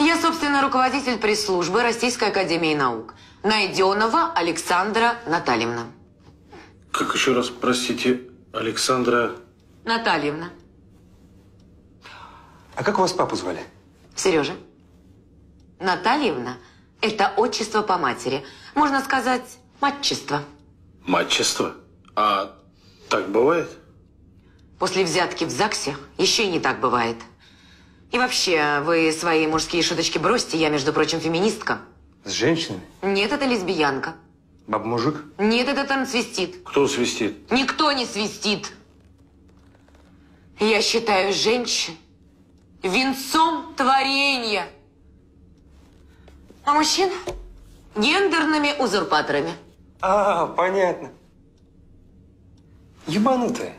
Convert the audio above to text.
Я, собственно, руководитель пресс-службы Российской академии наук. Найденова Александра Натальевна. Как еще раз, простите, Александра... Натальевна. А как у вас папу звали? Сережа. Натальевна – это отчество по матери. Можно сказать, матчество. Матчество? А так бывает? После взятки в ЗАГСе еще и не так бывает. И вообще, вы свои мужские шуточки бросьте. Я, между прочим, феминистка. С женщинами? Нет, это лесбиянка. Баба-мужик? Нет, это танцвестит. Кто свистит? Никто не свистит. Я считаю женщин венцом творения, а мужчин гендерными узурпаторами. А, понятно. Ебанутая.